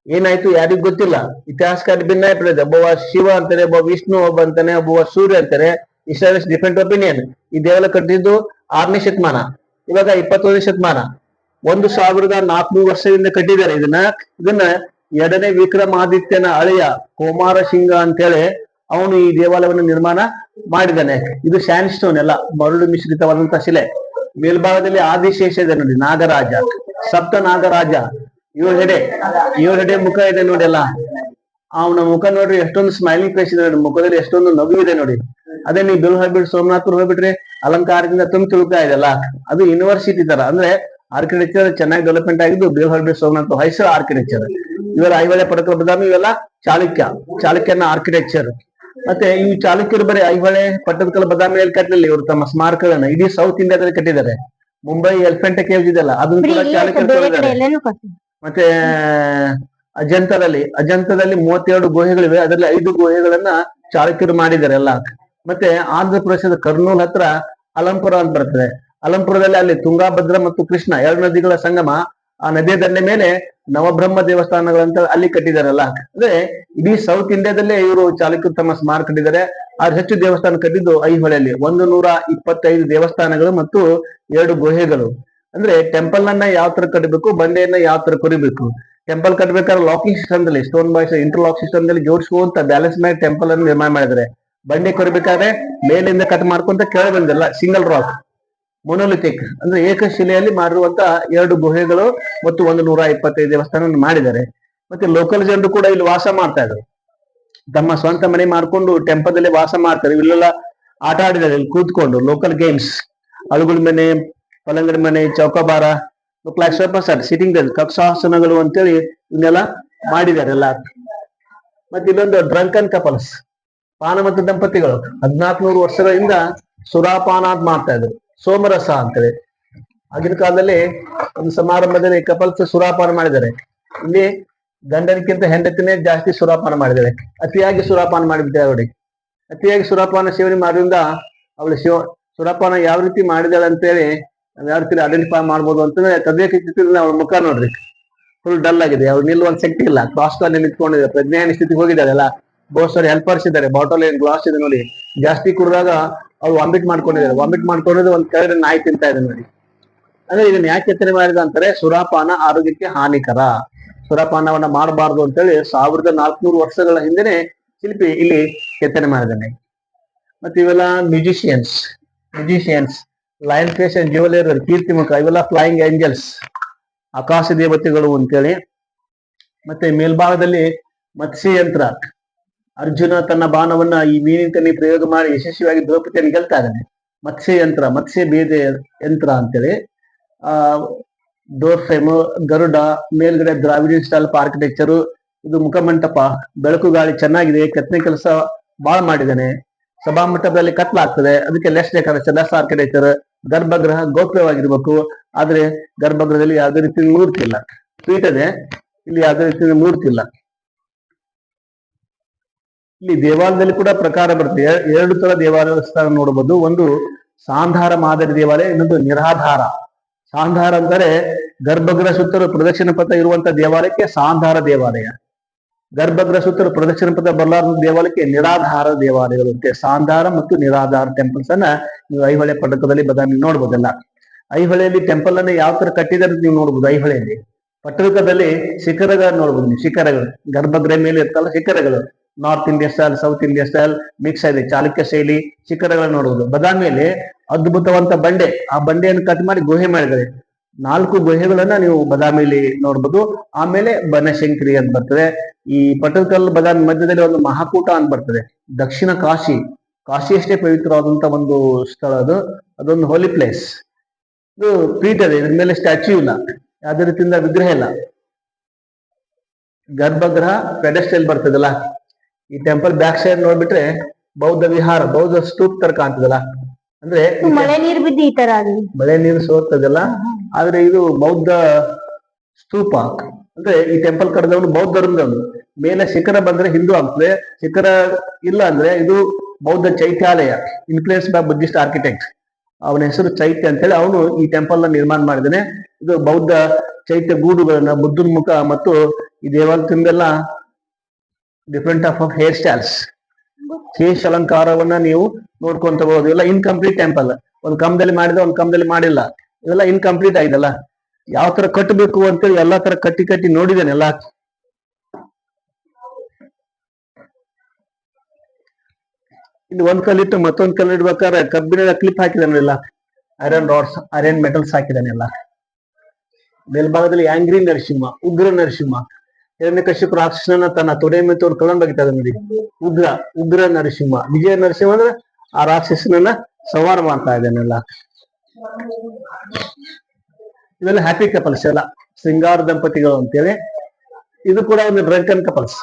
ಏನಾಯ್ತು ಯಾರಿಗೂ ಗೊತ್ತಿಲ್ಲ. ಇತಿಹಾಸಕಾರ ಭಿನ್ನಾಭಿಪ್ರಾಯ. ಒಬ್ಬ ಶಿವ ಅಂತಾನೆ, ಒಬ್ಬ ವಿಷ್ಣು ಒಬ್ಬ ಅಂತಾನೆ, ಒಬ್ಬ ಸೂರ್ಯ ಅಂತಾರೆ. ಇಷ್ಟ ಡಿಫ್ರೆಂಟ್ ಒಪಿನಿಯನ್. ಈ ದೇವಾಲಯ ಕಟ್ಟಿದ್ದು 6ನೇ ಶತಮಾನ, ಇವಾಗ 21ನೇ ಶತಮಾನ. 1400 ವರ್ಷದಿಂದ ಕಟ್ಟಿದ್ದಾರೆ ಇದನ್ನ. 2ನೇ ವಿಕ್ರಮಾದಿತ್ಯನ ಅಳಿಯ ಕುಮಾರ ಸಿಂಗ ಅಂತೇಳಿ ಅವನು ಈ ದೇವಾಲಯವನ್ನು ನಿರ್ಮಾಣ ಮಾಡಿದ್ದಾನೆ. ಇದು ಸ್ಯಾಂಡ್ ಸ್ಟೋನ್ ಎಲ್ಲ ಮರಳು ಮಿಶ್ರಿತವಾದಂತಹ ಶಿಲೆ. ಮೇಲ್ಭಾಗದಲ್ಲಿ ಆದಿಶೇಷ ಇದೆ ನೋಡಿ, ನಾಗರಾಜ, ಸಪ್ತ ನಾಗರಾಜ, 7 ಹೆಡೆ ಮುಖ ಇದೆ ನೋಡಿ. ಎಲ್ಲ ಅವನ ಮುಖ ನೋಡ್ರಿ, ಎಷ್ಟೊಂದು ಸ್ಮೈಲಿಂಗ್ ಫೇಸ್ ಇದೆ ನೋಡಿ, ಮುಖದಲ್ಲಿ ಎಷ್ಟೊಂದು ನಗು ಇದೆ ನೋಡಿ. ಅದೇ ನೀವು ಬೆಳೂರು ಹೋಗ್ಬಿಟ್ಟು ಸೋಮನಾಥ್ಪುರ ಹೋಗ್ಬಿಟ್ರೆ ಅಲಂಕಾರದಿಂದ ತುಳುಕ್ತಾ ಇದೆಲ್ಲ. ಅದು ಯೂನಿವರ್ಸಿಟಿ ತರ, ಅಂದ್ರೆ ಆರ್ಕಿಟೆಕ್ಚರ್ ಚೆನ್ನಾಗಿ ಡೆವಲಪ್ಮೆಂಟ್ ಆಗಿದ್ದು ಬೆಳೂರು ಹೋಗ್ಬಿಟ್ಟು ಸೋಮನಾಥ್ ಹೈಸರ್ ಆರ್ಕಿಟೆಕ್ಚರ್. ಇವೆಲ್ಲ ಐಹೊಳೆ ಪಡಕಲ ಬದಾಮಿ, ಇವೆಲ್ಲ ಚಾಲುಕ್ಯನ ಆರ್ಕಿಟೆಕ್ಚರ್. ಮತ್ತೆ ಈ ಚಾಲುಕ್ಯರು ಬರೀ ಐಹೊಳೆ ಪಟ್ಟದಕಲ್ಲ ಬದಾಮಿಯಲ್ಲಿ ಕಟ್ಟಲಿಲ್ಲ, ಇವರು ತಮ್ಮ ಸ್ಮಾರಕಗಳನ್ನ ಇಡೀ ಸೌತ್ ಇಂಡಿಯಾದಲ್ಲಿ ಕಟ್ಟಿದ್ದಾರೆ. ಮುಂಬೈ ಎಲಿಫೆಂಟ್ ಕೇವ್ಸ್ ಇದೆಲ್ಲ ಅದನ್ನು ಕೂಡ ಚಾಲುಕ್ಯರು. ಮತ್ತೆ ಅಜಂತದಲ್ಲಿ 32 ಗುಹೆಗಳಿವೆ, ಅದರಲ್ಲಿ 5 ಗುಹೆಗಳನ್ನ ಚಾಲುಕ್ಯರು ಮಾಡಿದ್ದಾರೆ ಎಲ್ಲ. ಮತ್ತೆ ಆಂಧ್ರ ಪ್ರದೇಶದ ಕರ್ನೂಲ್ ಹತ್ರ ಅಲಂಪುರ ಅಂತ ಬರ್ತದೆ. ಅಲಂಪುರದಲ್ಲಿ ಅಲ್ಲಿ ತುಂಗಾಭದ್ರ ಮತ್ತು ಕೃಷ್ಣ 2 ನದಿಗಳ ಸಂಗಮ, ಆ ನದಿಯ ದಂಡೆ ಮೇಲೆ ನವಬ್ರಹ್ಮ ದೇವಸ್ಥಾನಗಳಂತ ಅಲ್ಲಿ ಕಟ್ಟಿದಾರಲ್ಲ. ಅಂದ್ರೆ ಇಡೀ ಸೌತ್ ಇಂಡಿಯಾದಲ್ಲೇ ಇವರು ಚಾಲುಕ್ಯರು ತಮ್ಮ ಸ್ಮಾರಕ ಕಟ್ಟಿದ್ದಾರೆ. ಆದ್ರೆ ಹೆಚ್ಚು ದೇವಸ್ಥಾನ ಕಟ್ಟಿದ್ದು ಐಹೊಳೆಯಲ್ಲಿ 125 ದೇವಸ್ಥಾನಗಳು ಮತ್ತು 2 ಗುಹೆಗಳು. ಅಂದ್ರೆ ಟೆಂಪಲ್ ಅನ್ನ ಯಾವ ತರ ಕಟ್ಟಬೇಕು, ಬಂಡೆಯನ್ನ ಯಾವ ತರ ಕೊರಿಬೇಕು. ಟೆಂಪಲ್ ಕಟ್ಟಬೇಕಾದ್ರೆ ಲಾಕಿಂಗ್ ಸಿಸ್ಟಮ್ ದಲ್ಲಿ, ಸ್ಟೋನ್ ಬಾಯ್ಸ್ ಇಂಟರ್ಲಾಕ್ ಸಿಸ್ಟಮ್ ದಲ್ಲಿ ಜೋಡಿಸುವಂತ ಬ್ಯಾಲೆನ್ಸ್ ಮಾಡಿ ಟೆಂಪಲ್ ಅನ್ನು ನಿರ್ಮಾಣ ಮಾಡಿದ್ದಾರೆ. ಬಂಡೆ ಕೊರಿಬೇಕಾದ್ರೆ ಮೇಲಿಂದ ಕಟ್ ಮಾಡ್ಕೊಂತ ಕೆಳಗೆ ಬಂದಿಲ್ಲ, ಸಿಂಗಲ್ ರಾಕ್ ಮೊನೋಲಿಥಿಕ್ ಅಂದ್ರೆ ಏಕಶಿಲೆಯಲ್ಲಿ ಮಾಡಿರುವಂತ 2 ಗುಹೆಗಳು ಮತ್ತು 125 ದೇವಸ್ಥಾನ ಮಾಡಿದ್ದಾರೆ. ಮತ್ತೆ ಲೋಕಲ್ ಜನರು ಕೂಡ ಇಲ್ಲಿ ವಾಸ ಮಾಡ್ತಾ ಇದ್ರು, ತಮ್ಮ ಸ್ವಂತ ಮನೆ ಮಾಡ್ಕೊಂಡು ಟೆಂಪಲ್ ಅಲ್ಲಿ ವಾಸ ಮಾಡ್ತಾರೆ. ಇಲ್ಲೆಲ್ಲ ಆಟ ಆಡಿದ್ದಾರೆ ಇಲ್ಲಿ ಕೂತ್ಕೊಂಡು, ಲೋಕಲ್ ಗೇಮ್ಸ್, ಅಳುಗುಳ ಮನೆ, ಪಲಂಗಡಿ ಮನೆ, ಚೌಕಾಬಾರ, ಸಿಟಿಂಗ್ ಕಕ್ಷಾಸನಗಳು ಅಂತೇಳಿ ಇವನ್ನೆಲ್ಲ ಮಾಡಿದ್ದಾರೆ ಎಲ್ಲ. ಮತ್ತೆ ಇಲ್ಲೊಂದು ಡ್ರಂಕನ್ ಕಪಲ್ಸ್, ಪಾನಮತ್ತ ದಂಪತಿಗಳು 1400 ವರ್ಷಗಳಿಂದ ಸುರಾಪಾನ ಮಾಡ್ತಾ ಇದ್ರು, ಸೋಮರಸ ಅಂತೇಳಿ. ಆಗಿನ ಕಾಲದಲ್ಲಿ ಒಂದು ಸಮಾರಂಭದಲ್ಲಿ ಕಪಲ್ಸ್ ಸುರಾಪಾನ ಮಾಡಿದ್ದಾರೆ. ಇಲ್ಲಿ ಗಂಡನಿಗಿಂತ ಹೆಂಡತಿನೇ ಜಾಸ್ತಿ ಸುರಾಪಾನ ಮಾಡಿದ್ದಾರೆ. ಅತಿಯಾಗಿ ಸುರಾಪಾನ ಮಾಡಿಬಿಟ್ಟಿದ್ದಾರೆ ಅವಳಿಗೆ. ಅತಿಯಾಗಿ ಸುರಾಪಾನ ಸೇವನೆ ಮಾಡೋದ್ರಿಂದ ಅವಳು ಸುರಾಪಾನ ಯಾವ ರೀತಿ ಮಾಡಿದಾಳೆ ಅಂತೇಳಿ ಯಾವ ರೀತಿ ಐಡೆಂಟಿಫೈ ಮಾಡ್ಬೋದು ಅಂತಂದ್ರೆ, ಕದಿಯಕ್ಕೆ ಅವಳ ಮುಖ ನೋಡ್ರಿ ಫುಲ್ ಡಲ್ ಆಗಿದೆ, ಅವ್ರು ನಿಲ್ಲುವಂತ ಶಕ್ತಿ ಇಲ್ಲ, ಕ್ರಾಸ್ ಕಾಲಲ್ಲಿ ನಿಂತ್ಕೊಂಡಿದ್ದಾರೆ, ಪ್ರಜ್ಞಾನ ಸ್ಥಿತಿಗೆ ಹೋಗಿದ್ದಾರೆಲ್ಲ. ಬಹುಶಃ ಹೆಲ್ಪರ್ಸ್ ಇದ್ದಾರೆ, ಬಾಟಲ್ ಏನ್ ಗ್ಲಾಸ್ ಇದೆ ನೋಡಿ, ಜಾಸ್ತಿ ಕುಡಿದಾಗ ಅವ್ರು ವಾಮಿಟ್ ಮಾಡ್ಕೊಂಡಿದ್ದಾರೆ. ವಾಮಿಟ್ ಮಾಡ್ಕೊಂಡಿದ್ದು ಒಂದ್ ಕೆಳಗಡೆ ನಾಯಿ ತಿಂತಾ ಇದೆ ನೋಡಿ. ಅಂದ್ರೆ ಇದನ್ನ ಯಾಕೆ ಕೆತ್ತನೆ ಮಾಡಿದ ಅಂತಾರೆ, ಸುರಾಪಾನ ಆರೋಗ್ಯಕ್ಕೆ ಹಾನಿಕರ, ಸುರಾಪಾನವನ್ನ ಮಾಡಬಾರ್ದು ಅಂತೇಳಿ 1400 ವರ್ಷಗಳ ಹಿಂದೆನೆ ಶಿಲ್ಪಿ ಇಲ್ಲಿ ಕೆತ್ತನೆ ಮಾಡಿದ್ದಾನೆ. ಮತ್ತೆ ಇವೆಲ್ಲ musicians, lion face and jeweller, ಕೀರ್ತಿಮುಖ, ಇವೆಲ್ಲ ಫ್ಲೈಯಿಂಗ್ ಏಂಜಲ್ಸ್, ಆಕಾಶ ದೇವತೆಗಳು ಅಂತೇಳಿ. ಮತ್ತೆ ಮೇಲ್ಭಾಗದಲ್ಲಿ ಮತ್ಸ್ಯ ಯಂತ್ರ, ಅರ್ಜುನ ತನ್ನ ಬಾಣವನ್ನ ಈ ಮೀನಿನ ಕಣ್ಣಿ ಪ್ರಯೋಗ ಮಾಡಿ ಯಶಸ್ವಿಯಾಗಿ ದ್ರೌಪದಿಯನ್ನು ಗೆಲ್ತಾ ಇದ್ದಾನೆ. ಮತ್ಸ್ಯ ಯಂತ್ರ, ಮತ್ಸ್ಯ ಬೇದೆ ಯಂತ್ರ ಅಂತೇಳಿ. ಡೋರ್ ಫ್ರೇಮ್, ಗರುಡ, ಮೇಲ್ಗಡೆ ದ್ರಾವಿಡಿಯನ್ ಸ್ಟೈಲ್ ಆರ್ಕಿಟೆಕ್ಚರ್. ಇದು ಮುಖಮಂಟಪ, ಬೆಳಕು ಗಾಳಿ ಚೆನ್ನಾಗಿದೆ, ಕೆತ್ತನೆ ಕೆಲಸ ಬಹಳ ಮಾಡಿದ್ದಾನೆ. ಸಭಾಮಂಟಪದಲ್ಲಿ ಕತ್ಲಾಗ್ತದೆ, ಅದಕ್ಕೆ ಲೆಸ್ ಡೆಕೋರೇಷನ್, ಲೆಸ್ ಆರ್ಕಿಟೆಕ್ಚರ್. ಗರ್ಭಗೃಹ ಗೌಪ್ಯವಾಗಿರ್ಬೇಕು, ಆದ್ರೆ ಗರ್ಭಗೃಹದಲ್ಲಿ ಯಾವುದೇ ರೀತಿ ಮೂರ್ತಿ ಇಲ್ಲ. ಸ್ವೀಟ್ ಇದೆ, ಇಲ್ಲಿ ಯಾವುದೇ ರೀತಿ ಮೂರ್ತಿ ಇಲ್ಲ. ಇಲ್ಲಿ ದೇವಾಲಯದಲ್ಲಿ ಕೂಡ ಪ್ರಕಾರ ಬರ್ತದೆ. 2 ತರ ದೇವಾಲಯ ನೋಡಬಹುದು. ಒಂದು ಸಾಂಧಾರ ಮಾದರಿ ದೇವಾಲಯ, ಇನ್ನೊಂದು ನಿರಾಧಾರ. ಸಾಂಧಾರ ಅಂದರೆ ಗರ್ಭಗೃಹ ಸುತ್ತಲೂ ಪ್ರದಕ್ಷಿಣ ಪಥ ಇರುವಂತ ದೇವಾಲಯಕ್ಕೆ ಸಾಂಧಾರ ದೇವಾಲಯ. ಗರ್ಭಗೃಹ ಸುತ್ತಲೂ ಪ್ರದಕ್ಷಿಣ ಪಥ ಬರಲಾರದ ದೇವಾಲಯಕ್ಕೆ ನಿರಾಧಾರ ದೇವಾಲಯಗಳು ಅಂತೆ. ಸಾಂಧಾರ ಮತ್ತು ನಿರಾಧಾರ ಟೆಂಪಲ್ಸ್ ಅನ್ನ ನೀವು ಐಹೊಳೆ ಪಟ್ಟಣದಲ್ಲಿ ಬದಾಮಿ ನೋಡ್ಬೋದಲ್ಲ. ಐಹೊಳೆಯಲ್ಲಿ ಟೆಂಪಲ್ ಅನ್ನ ಯಾವ ತರ ಕಟ್ಟಿದ್ದಾರೆ ನೀವು ನೋಡ್ಬೋದು. ಐಹೊಳೆಯಲ್ಲಿ ಪಟ್ಟಣದಲ್ಲಿ ಶಿಖರಗಳನ್ನು ನೋಡ್ಬೋದು ನೀವು, ಶಿಖರಗಳು ಗರ್ಭಗೃಹ ಮೇಲೆ ಇರ್ತಲ್ಲ ಶಿಖರಗಳು. North India style, south India style mix ಆಗಿದೆ, ಚಾಲುಕ್ಯ ಶೈಲಿ ಶಿಖರಗಳನ್ನು ನೋಡುವುದು. ಬದಾಮಿಯಲ್ಲಿ ಅದ್ಭುತವಂತ ಬಂಡೆ, ಆ ಬಂಡೆಯನ್ನು ಕಟ್ ಮಾಡಿ ಗುಹೆ ಮಾಡಿದ್ದಾರೆ. 4 ಗುಹೆಗಳನ್ನ ನೀವು ಬದಾಮಿಯಲ್ಲಿ ನೋಡ್ಬೋದು. ಆಮೇಲೆ ಬನಶಂಕರಿ ಅಂತ ಬರ್ತದೆ. ಈ ಪಟ್ಟದಕಲ್ಲು ಬದಾಮಿ ಮಧ್ಯದಲ್ಲಿ ಒಂದು ಮಹಾಕೂಟ ಅಂತ ಬರ್ತದೆ. ದಕ್ಷಿಣ ಕಾಶಿ, ಕಾಶಿಯಷ್ಟೇ ಪವಿತ್ರವಾದಂತ ಒಂದು ಸ್ಥಳ ಅದು. ಅದೊಂದು ಹೋಲಿ ಪ್ಲೇಸ್. ಇದು ಪೀಠ ಇದೆ, ಇದ್ರ ಮೇಲೆ ಸ್ಟ್ಯಾಚ್ಯೂ ಇಲ್ಲ, ಯಾವುದೇ ರೀತಿಯಿಂದ ವಿಗ್ರಹ ಇಲ್ಲ. ಗರ್ಭಗೃಹ ಪೆಡೆಸ್ಟಲ್ ಬರ್ತದಲ್ಲ. ಈ ಟೆಂಪಲ್ ಬ್ಯಾಕ್ ಸೈಡ್ ನೋಡ್ಬಿಟ್ರೆ ಬೌದ್ಧ ವಿಹಾರ, ಬೌದ್ಧ ಸ್ತೂಪ್ ತರ ಕಾಣ್ತದಲ್ಲ. ಅಂದ್ರೆ ಮಳೆ ನೀರು ಬಿದ್ದು ಈ ತರ ಆಗಿದೆ, ಮಳೆ ನೀರು ಸೋರ್ತದಲ್ಲ. ಆದ್ರೆ ಇದು ಬೌದ್ಧ ಸ್ತೂಪ. ಅಂದ್ರೆ ಈ ಟೆಂಪಲ್ ಕಟ್ಟದವನು ಬೌದ್ಧ ಧರ್ಮದವನು. ಮೇಲೆ ಶಿಖರ ಬಂದ್ರೆ ಹಿಂದೂ ಆಗ್ತದೆ, ಶಿಖರ ಇಲ್ಲ ಅಂದ್ರೆ ಇದು ಬೌದ್ಧ ಚೈತ್ಯಾಲಯ, ಇನ್ಫ್ಲೂಯೆನ್ಸ್ ಬೈ ಬುದ್ಧಿಸ್ಟ್ ಆರ್ಕಿಟೆಕ್ಟ್. ಅವನ ಹೆಸರು ಚೈತ್ಯ ಅಂತೇಳಿ, ಅವನು ಈ ಟೆಂಪಲ್ ನ ನಿರ್ಮಾಣ ಮಾಡಿದ್ದಾನೆ. ಇದು ಬೌದ್ಧ ಚೈತ್ಯ ಗೂಡುಗಳನ್ನ, ಬುದ್ಧನ ಮುಖ ಮತ್ತು ಈ ದೇವಾಲಯದಿಂದೆಲ್ಲ ಡಿಫ್ರೆಂಟ್ ಆಫ್ ಹೇರ್ ಸ್ಟೈಲ್ಸ್, ಕೇಶ ಅಲಂಕಾರವನ್ನ ನೀವು ನೋಡ್ಕೊಂತ ಹೋಗೋದು. ಎಲ್ಲ ಇನ್ಕಂಪ್ಲೀಟ್ ಟೆಂಪಲ್. ಒಂದ್ ಕಂಬದಲ್ಲಿ ಮಾಡಿದ, ಒಂದ್ ಕಂಬದಲ್ಲಿ ಮಾಡಿಲ್ಲ, ಇದೆಲ್ಲ ಇನ್ಕಂಪ್ಲೀಟ್ ಆಗಿದಲ್ಲ. ಯಾವ ತರ ಕಟ್ಟಬೇಕು ಅಂತೇಳಿ ಎಲ್ಲಾ ತರ ಕಟ್ಟಿ ನೋಡಿದ್ದೇನೆ ಎಲ್ಲ. ಇಲ್ಲಿ ಒಂದ್ ಕಲ್ಲಿಟ್ಟು ಮತ್ತೊಂದ್ ಕಲ್ಲು ಇಡ್ಬೇಕಾದ್ರೆ ಕಬ್ಬಿಣದ ಕ್ಲಿಪ್ ಹಾಕಿದಾನೆಲ್ಲ, ಐರನ್ ರಾಡ್ಸ್, ಐರನ್ ಮೆಟಲ್ಸ್ ಹಾಕಿದಾನೆಲ್ಲ. ಮೇಲ್ಭಾಗದಲ್ಲಿ ಆಂಗ್ರಿ ನರಸಿಂಹ, ಉಗ್ರ ನರಸಿಂಹ, ಹಿರಣ್ಯಕಶಿಪು ರಾಕ್ಷಸನ ತನ್ನ ತೊಡೆ ಮೇಲೆ ಒಂದು ಕಲ್ಲನ್ನು ಬಗಿತಾರೆ ನೋಡಿ, ಉಗ್ರ ನರಸಿಂಹ. ವಿಜಯ ನರಸಿಂಹ ಅಂದ್ರೆ ಆ ರಾಕ್ಷಸನನ್ನ ಸಂಹಾರ ಮಾಡ್ತಾ ಇದ್ದಾನೆಲ್ಲ. ಇವೆಲ್ಲ ಹ್ಯಾಪಿ ಕಪಲ್ಸ್ ಎಲ್ಲ, ಶೃಂಗಾರ ದಂಪತಿಗಳು ಅಂತೇಳಿ. ಇದು ಕೂಡ ಒಂದು ಡ್ರಂಕನ್ ಕಪಲ್ಸ್,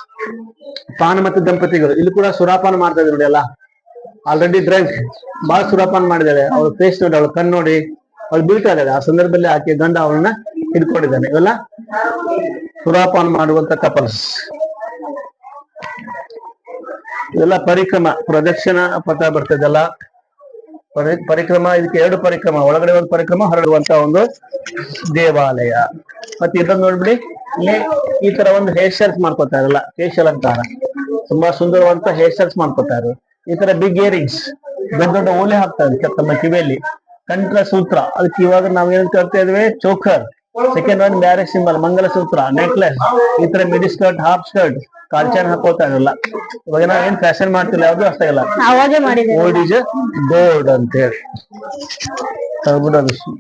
ಪಾನ ಮತ್ತು ದಂಪತಿಗಳು. ಇಲ್ಲಿ ಕೂಡ ಸುರಾಪಾನ ಮಾಡ್ತಾ ಇದ್ದಾರೆ ನೋಡಿ ಎಲ್ಲ, ಆಲ್ರೆಡಿ ಡ್ರಂಕ್, ಬಹಳ ಸುರಾಪಾನ ಮಾಡಿದ್ದಾಳೆ. ಅವಳ ಫೇಸ್ ನೋಡಿ, ಅವಳ ಕಣ್ಣು ನೋಡಿ, ಅವಳು ಬೀಳ್ತಾ ಇದ್ದಾಳೆ. ಆ ಸಂದರ್ಭದಲ್ಲಿ ಆಕೆ ಗಂಡ ಅವಳನ್ನ ಹಿಡ್ಕೊಂಡಿದ್ದಾನೆ. ಇವೆಲ್ಲ ಸುರಾಪಾನ ಮಾಡುವಂತ ಕಪಲ್ಸ್. ಇವೆಲ್ಲ ಪರಿಕ್ರಮ, ಪ್ರದಕ್ಷಿಣ ಪಥ ಬರ್ತದಲ್ಲ, ಪರಿಕ್ರಮ. ಇದಕ್ಕೆ 2 ಪರಿಕ್ರಮ, ಒಳಗಡೆ ಒಂದು ಪರಿಕ್ರಮ, ಹೊರಡುವಂತ ಒಂದು ದೇವಾಲಯ. ಮತ್ತೆ ಇದನ್ನ ನೋಡ್ಬಿಡಿ, ಇಲ್ಲಿ ಈ ತರ ಒಂದು ಹೇರ್ ಸ್ಟೈಲ್ಸ್ ಮಾಡ್ಕೊತಾರಲ್ಲ, ಫೇಶಿಯಲ್ ಅಂತಾರ. ತುಂಬಾ ಸುಂದರವಂತ ಹೇರ್ ಸ್ಟೈಲ್ಸ್ ಮಾಡ್ಕೊತಾರೆ. ಈ ತರ ಬಿಗ್ ಇಯರಿಂಗ್ಸ್, ದೊಡ್ಡ ದೊಡ್ಡ ಓಲೆ ಹಾಕ್ತಾರೆ ತಮ್ಮ ಕಿವಿಯಲ್ಲಿ. ಕಂಠ ಸೂತ್ರ, ಅದಕ್ಕೆ ಇವಾಗ ನಾವ್ ಏನ್ ಕರ್ತಾ ಇದ್ವಿ, choker. Second one marriage symbol, mangalsutra, necklace. ಈ ತರ ಮಿಡಿ ಸ್ಕರ್ಟ್, ಹಾಫ್ ಸ್ಕರ್ಟ್, ಕಾಲ್ಚೈನ್ ಹಾಕೋತಾ ಇರಲ್ಲ. ಇವಾಗ ನಾವ್ ಏನ್ ಫ್ಯಾಷನ್ ಮಾಡ್ತಿಲ್ಲ, ಯಾವ್ದು ಅಷ್ಟೇ ಇಲ್ಲ. ಅವಾಗೆ ಮಾಡಿದೆ. ಓಲ್ಡ್ ಈಸ್ ಗೋಲ್ಡ್ ಅಂತ ಹೇಳಿ.